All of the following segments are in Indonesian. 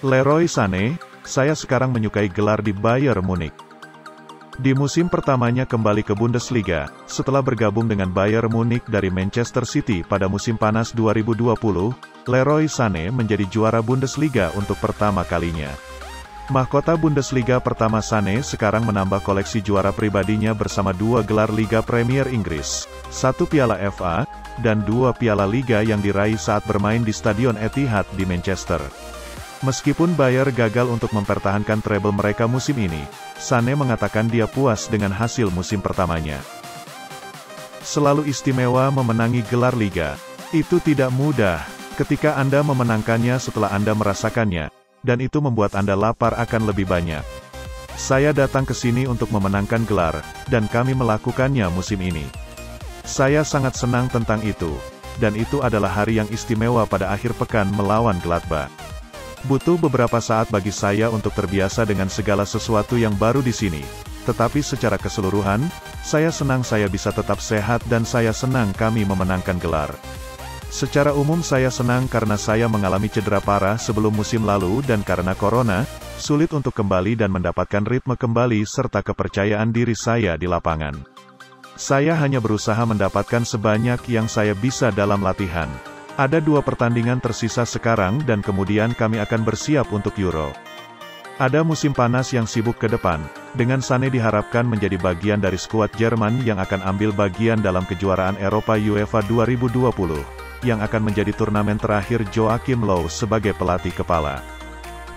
Leroy Sané, saya sekarang menyukai gelar di Bayern Munich. Di musim pertamanya kembali ke Bundesliga, setelah bergabung dengan Bayern Munich dari Manchester City pada musim panas 2020, Leroy Sané menjadi juara Bundesliga untuk pertama kalinya. Mahkota Bundesliga pertama Sané sekarang menambah koleksi juara pribadinya bersama 2 gelar Liga Premier Inggris, 1 Piala FA, dan 2 Piala Liga yang diraih saat bermain di Stadion Etihad di Manchester. Meskipun Bayern gagal untuk mempertahankan treble mereka musim ini, Sané mengatakan dia puas dengan hasil musim pertamanya. Selalu istimewa memenangi gelar Liga. Itu tidak mudah, ketika Anda memenangkannya setelah Anda merasakannya, dan itu membuat Anda lapar akan lebih banyak. Saya datang ke sini untuk memenangkan gelar, dan kami melakukannya musim ini. Saya sangat senang tentang itu, dan itu adalah hari yang istimewa pada akhir pekan melawan Gladbach. Butuh beberapa saat bagi saya untuk terbiasa dengan segala sesuatu yang baru di sini. Tetapi secara keseluruhan, saya senang saya bisa tetap sehat dan saya senang kami memenangkan gelar. Secara umum saya senang karena saya mengalami cedera parah sebelum musim lalu dan karena corona, sulit untuk kembali dan mendapatkan ritme kembali serta kepercayaan diri saya di lapangan. Saya hanya berusaha mendapatkan sebanyak yang saya bisa dalam latihan. Ada 2 pertandingan tersisa sekarang dan kemudian kami akan bersiap untuk Euro. Ada musim panas yang sibuk ke depan, dengan Sané diharapkan menjadi bagian dari skuad Jerman yang akan ambil bagian dalam kejuaraan Eropa UEFA 2020, yang akan menjadi turnamen terakhir Joachim Löw sebagai pelatih kepala.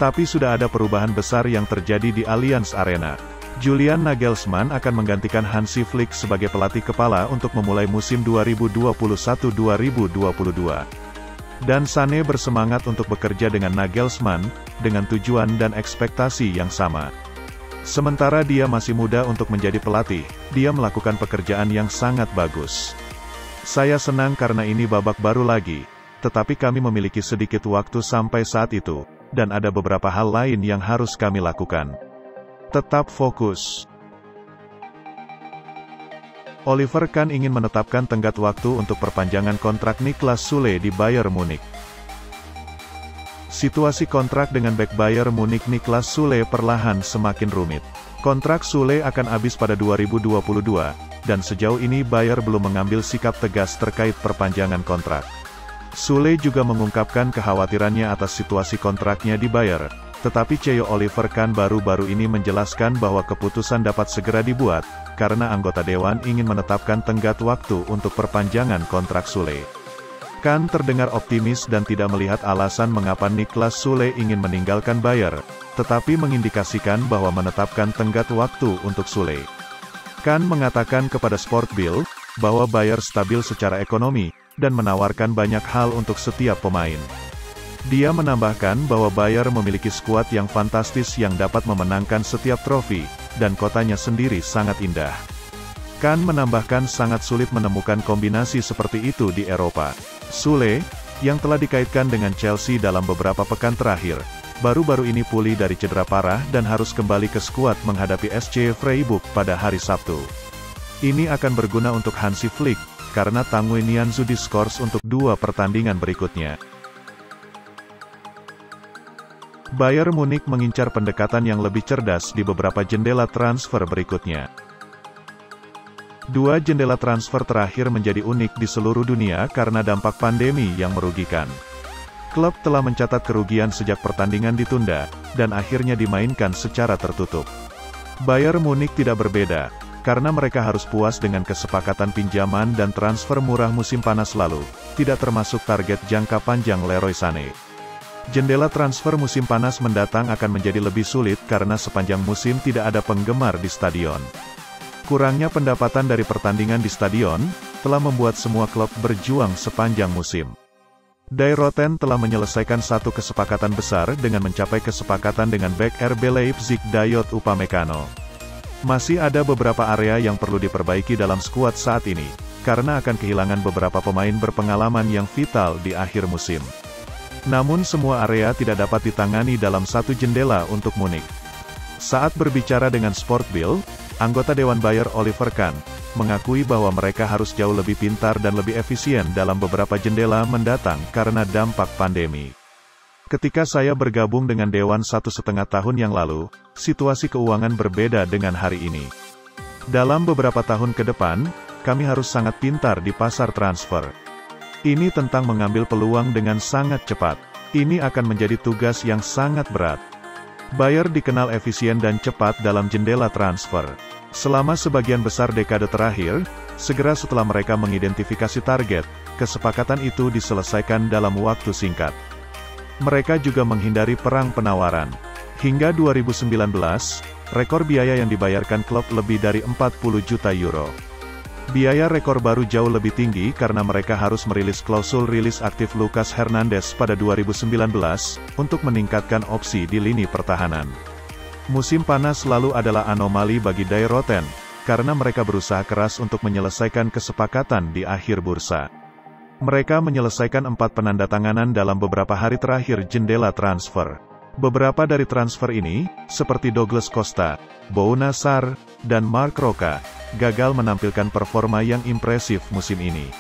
Tapi sudah ada perubahan besar yang terjadi di Allianz Arena. Julian Nagelsmann akan menggantikan Hansi Flick sebagai pelatih kepala untuk memulai musim 2021-2022. Dan Sané bersemangat untuk bekerja dengan Nagelsmann, dengan tujuan dan ekspektasi yang sama. Sementara dia masih muda untuk menjadi pelatih, dia melakukan pekerjaan yang sangat bagus. Saya senang karena ini babak baru lagi, tetapi kami memiliki sedikit waktu sampai saat itu, dan ada beberapa hal lain yang harus kami lakukan. Tetap fokus. Oliver Kahn ingin menetapkan tenggat waktu untuk perpanjangan kontrak Niklas Süle di Bayern Munich. Situasi kontrak dengan bek Bayern Munich Niklas Süle perlahan semakin rumit. Kontrak Süle akan habis pada 2022, dan sejauh ini Bayern belum mengambil sikap tegas terkait perpanjangan kontrak. Süle juga mengungkapkan kekhawatirannya atas situasi kontraknya di Bayern. Tetapi CEO Oliver Kahn baru-baru ini menjelaskan bahwa keputusan dapat segera dibuat, karena anggota dewan ingin menetapkan tenggat waktu untuk perpanjangan kontrak Süle. Kahn terdengar optimis dan tidak melihat alasan mengapa Niklas Süle ingin meninggalkan Bayern, tetapi mengindikasikan bahwa menetapkan tenggat waktu untuk Süle. Kahn mengatakan kepada Sport Bild, bahwa Bayern stabil secara ekonomi, dan menawarkan banyak hal untuk setiap pemain. Dia menambahkan bahwa Bayern memiliki skuad yang fantastis yang dapat memenangkan setiap trofi, dan kotanya sendiri sangat indah. Kahn menambahkan sangat sulit menemukan kombinasi seperti itu di Eropa. Süle, yang telah dikaitkan dengan Chelsea dalam beberapa pekan terakhir, baru-baru ini pulih dari cedera parah dan harus kembali ke skuad menghadapi SC Freiburg pada hari Sabtu. Ini akan berguna untuk Hansi Flick, karena Tanguy Nianzou diskors untuk 2 pertandingan berikutnya. Bayern Munich mengincar pendekatan yang lebih cerdas di beberapa jendela transfer berikutnya. 2 jendela transfer terakhir menjadi unik di seluruh dunia karena dampak pandemi yang merugikan. Klub telah mencatat kerugian sejak pertandingan ditunda, dan akhirnya dimainkan secara tertutup. Bayern Munich tidak berbeda, karena mereka harus puas dengan kesepakatan pinjaman dan transfer murah musim panas lalu, tidak termasuk target jangka panjang Leroy Sané. Jendela transfer musim panas mendatang akan menjadi lebih sulit karena sepanjang musim tidak ada penggemar di stadion. Kurangnya pendapatan dari pertandingan di stadion, telah membuat semua klub berjuang sepanjang musim. Die Roten telah menyelesaikan satu kesepakatan besar dengan mencapai kesepakatan dengan bek RB Leipzig Dayot Upamecano. Masih ada beberapa area yang perlu diperbaiki dalam skuad saat ini, karena akan kehilangan beberapa pemain berpengalaman yang vital di akhir musim. Namun semua area tidak dapat ditangani dalam satu jendela untuk Munich. Saat berbicara dengan Sport Bild, anggota Dewan Bayern Oliver Kahn, mengakui bahwa mereka harus jauh lebih pintar dan lebih efisien dalam beberapa jendela mendatang karena dampak pandemi. Ketika saya bergabung dengan Dewan 1,5 tahun yang lalu, situasi keuangan berbeda dengan hari ini. Dalam beberapa tahun ke depan, kami harus sangat pintar di pasar transfer. Ini tentang mengambil peluang dengan sangat cepat. Ini akan menjadi tugas yang sangat berat. Bayer dikenal efisien dan cepat dalam jendela transfer. Selama sebagian besar dekade terakhir, segera setelah mereka mengidentifikasi target, kesepakatan itu diselesaikan dalam waktu singkat. Mereka juga menghindari perang penawaran. Hingga 2019, rekor biaya yang dibayarkan klub lebih dari 40 juta euro. Biaya rekor baru jauh lebih tinggi karena mereka harus merilis klausul rilis aktif Lucas Hernandez pada 2019, untuk meningkatkan opsi di lini pertahanan. Musim panas lalu adalah anomali bagi Die Roten, karena mereka berusaha keras untuk menyelesaikan kesepakatan di akhir bursa. Mereka menyelesaikan 4 penandatanganan dalam beberapa hari terakhir jendela transfer. Beberapa dari transfer ini, seperti Douglas Costa, Bouna Sarr, dan Marc Roca, gagal menampilkan performa yang impresif musim ini.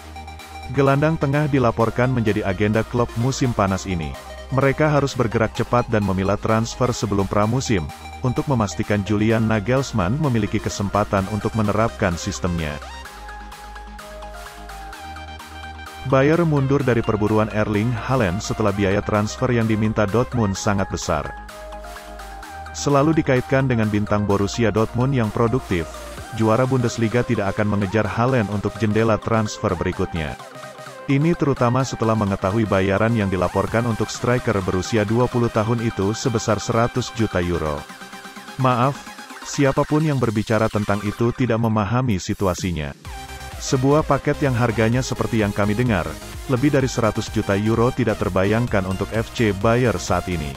Gelandang tengah dilaporkan menjadi agenda klub musim panas ini. Mereka harus bergerak cepat dan memilah transfer sebelum pramusim, untuk memastikan Julian Nagelsmann memiliki kesempatan untuk menerapkan sistemnya. Bayer mundur dari perburuan Erling Haaland setelah biaya transfer yang diminta Dortmund sangat besar. Selalu dikaitkan dengan bintang Borussia Dortmund yang produktif, juara Bundesliga tidak akan mengejar Haaland untuk jendela transfer berikutnya. Ini terutama setelah mengetahui bayaran yang dilaporkan untuk striker berusia 20 tahun itu sebesar 100 juta euro. Maaf, siapapun yang berbicara tentang itu tidak memahami situasinya. Sebuah paket yang harganya seperti yang kami dengar, lebih dari 100 juta euro tidak terbayangkan untuk FC Bayer saat ini.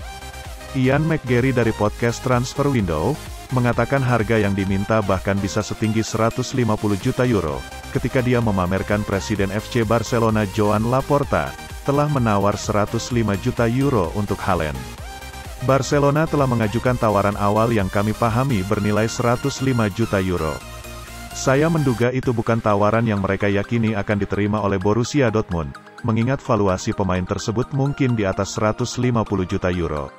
Ian McGarry dari podcast Transfer Window, mengatakan harga yang diminta bahkan bisa setinggi 150 juta euro, ketika dia memamerkan Presiden FC Barcelona Joan Laporta, telah menawar 105 juta euro untuk Haaland. Barcelona telah mengajukan tawaran awal yang kami pahami bernilai 105 juta euro. Saya menduga itu bukan tawaran yang mereka yakini akan diterima oleh Borussia Dortmund, mengingat valuasi pemain tersebut mungkin di atas 150 juta euro.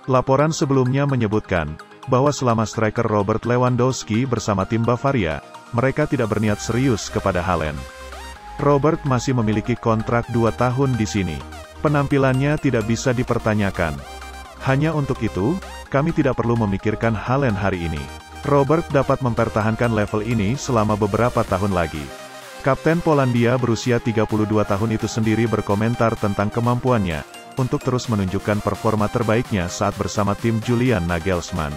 Laporan sebelumnya menyebutkan, bahwa selama striker Robert Lewandowski bersama tim Bavaria, mereka tidak berniat serius kepada Haaland. Robert masih memiliki kontrak 2 tahun di sini. Penampilannya tidak bisa dipertanyakan. Hanya untuk itu, kami tidak perlu memikirkan Haaland hari ini. Robert dapat mempertahankan level ini selama beberapa tahun lagi. Kapten Polandia berusia 32 tahun itu sendiri berkomentar tentang kemampuannya untuk terus menunjukkan performa terbaiknya saat bersama tim Julian Nagelsmann.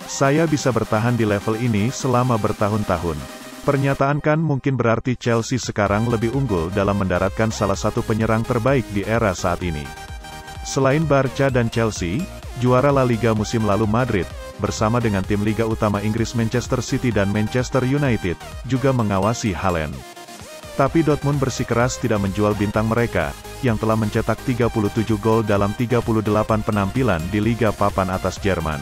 Saya bisa bertahan di level ini selama bertahun-tahun. Pernyataan kan mungkin berarti Chelsea sekarang lebih unggul dalam mendaratkan salah satu penyerang terbaik di era saat ini. Selain Barca dan Chelsea, juara La Liga musim lalu Madrid, bersama dengan tim Liga Utama Inggris Manchester City dan Manchester United, juga mengawasi Haaland. Tapi Dortmund bersikeras tidak menjual bintang mereka, yang telah mencetak 37 gol dalam 38 penampilan di Liga Papan Atas Jerman.